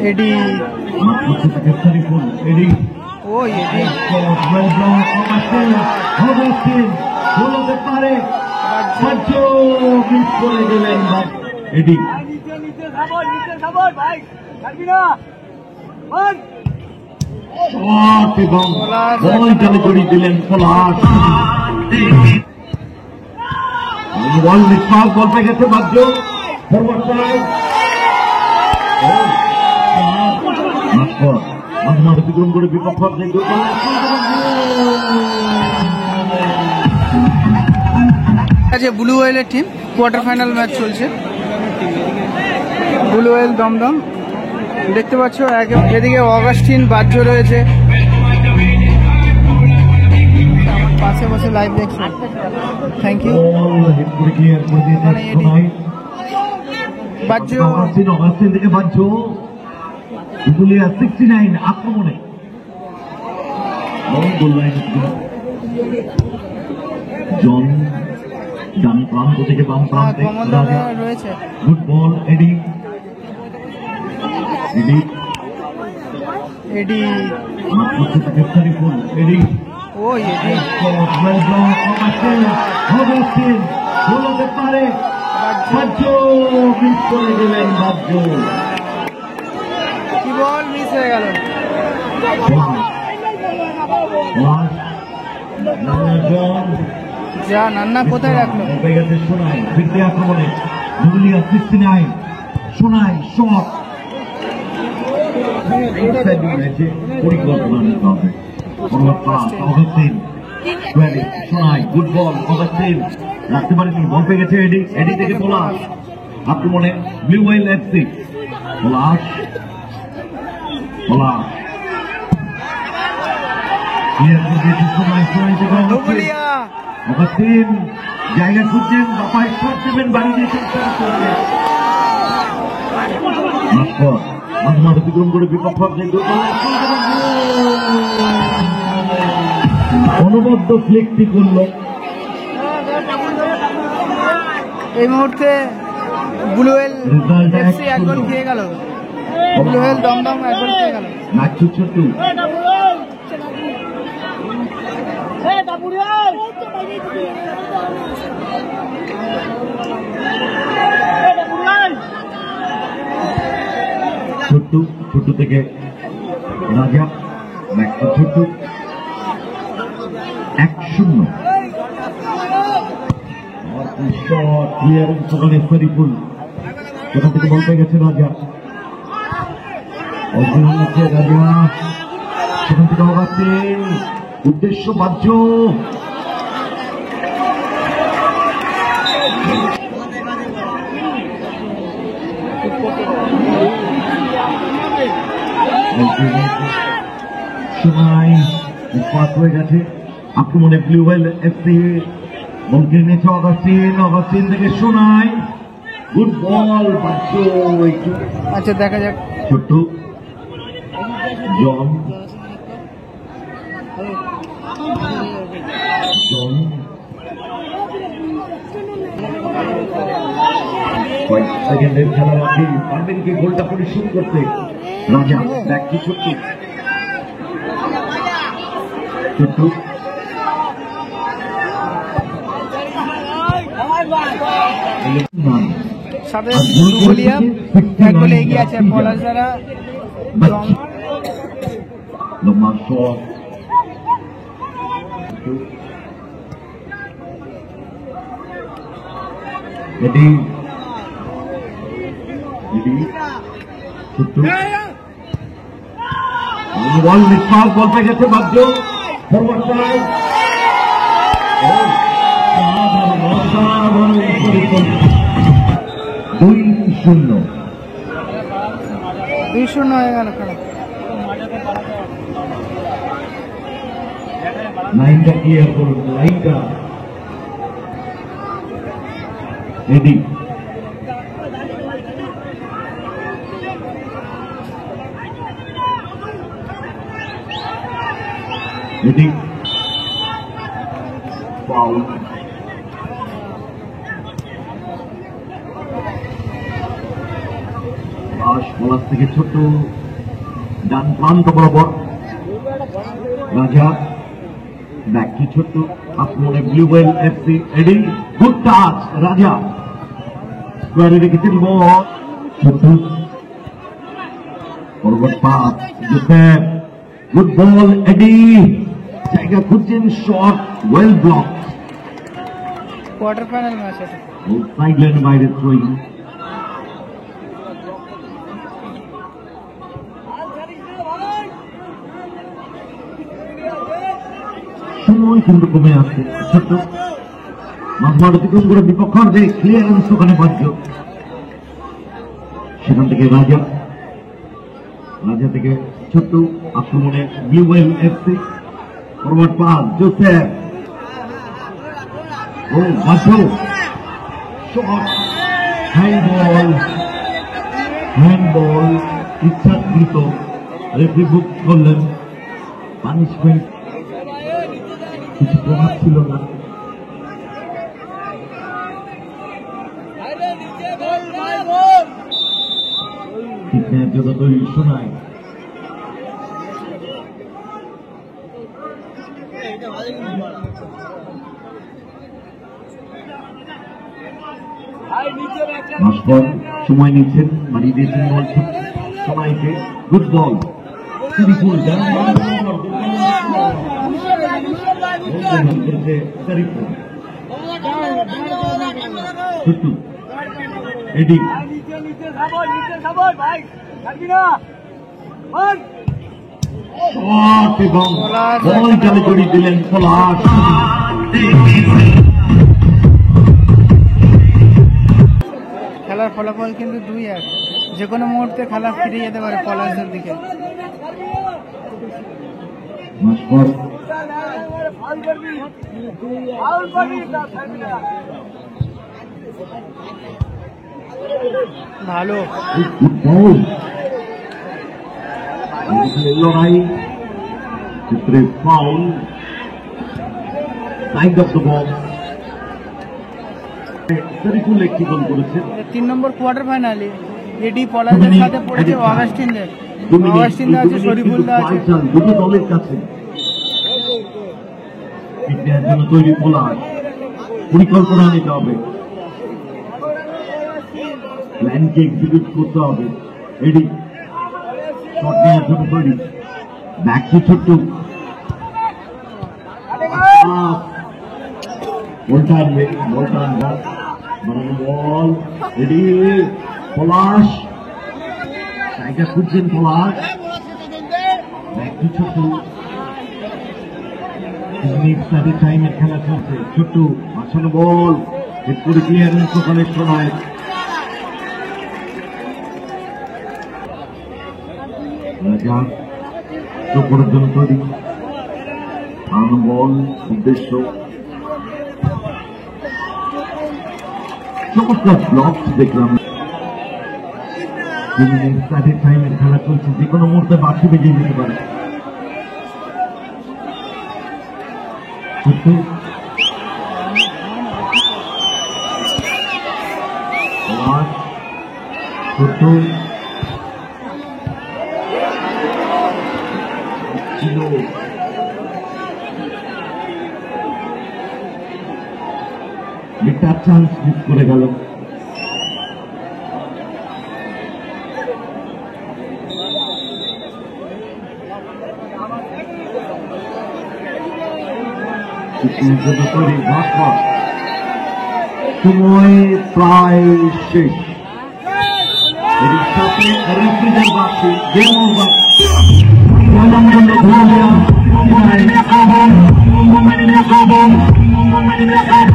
এডি ও এডি বলতে পারে করে দিলেন এডি এবং বল চালু করে দিলেন পলাশ বল নিষ্পাস বল পেয়ে গেছে বাদ্য ফরওয়ার্ড সাইড মাঝমাঠ অতিক্রম করে বিপক্ষ ব্লু ওয়েলের টিম কোয়ার্টার ফাইনাল ম্যাচ চলছে। ব্লু ওয়েল দমদম দেখতে পাচ্ছ, এদিকে অগাস্টিন বাহ্য রয়েছে, পাশে বসে লাইভ দেখছো। Thank you. বাহ্য অগাস্টিন থেকে বাহ্য 69 আক্রমণে জন ডান প্রান্ত থেকে বাম প্রান্তে রয়েছে। গুড বল এডি এডি এডি এডি ও এডি বলতে পারে বাহ্য মিস করে দিলেন বাহ্য কি বল মিস হয়ে গেল। যা নান্না কোথায় রাখলো শোনাই ফিরতে আক্রমণে 69 শোনাই শট পরিকল্পনা নিতে হবে। শোনাই গুড বল অগাস্টিন রাখতে পারেনি, বল পেয়ে গেছে এডি এডি থেকে পলাশ আক্রমণে ব্লু ওয়েল এফসি পলাশ পলাশ অগাস্টিন জায়গা খুঁজছেন বাপায় শট দেবেন বাড়ি দিয়ে মাঝমাঠ অতিক্রম করে বিপক্ষ অনবদ্য ফ্লেকটি করল। এই মুহূর্তে ব্লু ওয়েল এফসি এক গোল খেয়ে গেল, ব্লু ওয়েল দমদম এক গোল খেয়ে গেল। ছোট্টু ছোট্টু থেকে রাজা ছোট্টু 1-0 শরীফুল সেখান থেকে বল পেয়ে গেছে রাজা রাজা সেখান থেকে অগাস্টিন উদ্দেশ্য বাহ্য সময় পাস হয়ে গেছে আক্রমণে ব্লু ওয়েল এফসি বল কিনে নিয়েছে অগাস্টিন অগাস্টিন থেকে শোনাই গুড বল বাহ্য একটু আচ্ছা দেখা যাক ছোট্ট জন জন কয়েক সেকেন্ডের খেলা বাকি পারবেন কি গোলটা পরিশোধ করতে রাজা ব্যাক টু ছোট্ট ছোট্ট সাথে বলিয়া এক গোলে এগিয়ে আছে পলাশ দ্বারা লম্বা শট এটি বল নিষ্পাস বল পেয়ে গেছে বাদ্য ফরওয়ার্ড সাইড 2-0 হয়ে গেল খেলা। লাইনটা ক্লিয়ার করুন লাইনটা এডি এডি ফাউল বল পলাশ থেকে ছোট্ট ডান প্রান্ত বরাবর রাজা ব্যাক টু ছোট্ট আক্রমণে Blue Well FC Eddie good touch Raja স্কোয়ারে রেখেছেন বল ছোট্ট forward pass Joseph good ball Eddie জায়গা খুঁজছেন shot Well block quarter final match আছে সাইড লাইনের বাইরে থ্রোয়িং সময় কিন্তু কমে আসছে ছোট্ট মাঝমাঠ অতিক্রম করে বিপক্ষে ক্লিয়ারেন্স ওখানে বাধ্য সেখান থেকে রাজা থেকে ছোট্ট আক্রমণে Blue Well FC forward pass Joseph ও বাধ্য শট হ্যান্ডবল ইচ্ছাকৃত রেফারি বুক করলেন পানিশমেন্ট কিছু প্রভাব ছিল না যত তৈরি শোনায় ভাস্কর সময় নিচ্ছেন মারিয়ে দিয়েছেন বল সময়কে গুড বল এডি এবং বল চালে জড়িয়ে দিলেন পলাশ খেলার ফলাফল কিন্তু 2-1 যে কোনো মুহূর্তে খেলা ফিরে যেতে পারে পলাশের দিকে ভালো লড়াই ক্ষেত্রে foul side of the ball Shariful একটি গোল করেছে 3 নম্বর কোয়ার্টার ফাইনালে এডি পলাশের সাথে পড়েছে অগাস্টিনদের আছে শরীফুলদা আছে দুটো দলের কাছে এটার জন্য তৈরি পলাশ পরিকল্পনা নিতে হবে প্ল্যানকে এক্সিকিউট করতে হবে এডি শট নেওয়ার জন্য তৈরি ব্যাক টু ছোট্ট বলটা আনবে বল এডি পলাশ জায়গা খুঁজছেন পলাশ ব্যাক টু ছোট্ট টাইমের খেলা চলছে ছোট্ট বাঁচানো বল হেড করে ক্লিয়ারেন্স ওখানে শোনায় রাজা চোখের জন্য তৈরি বল উদ্দেশ্য চমৎকার ব্লক দেখলাম টাইমের খেলা চলছে যে কোনো মুহূর্তে বাকি বেজে যেতে পারে ছিল একটা চান্স মিস করে গেল সময় প্রায় শেষ এর সাথে রেফারিদের বাকি গেম ওভার Vamos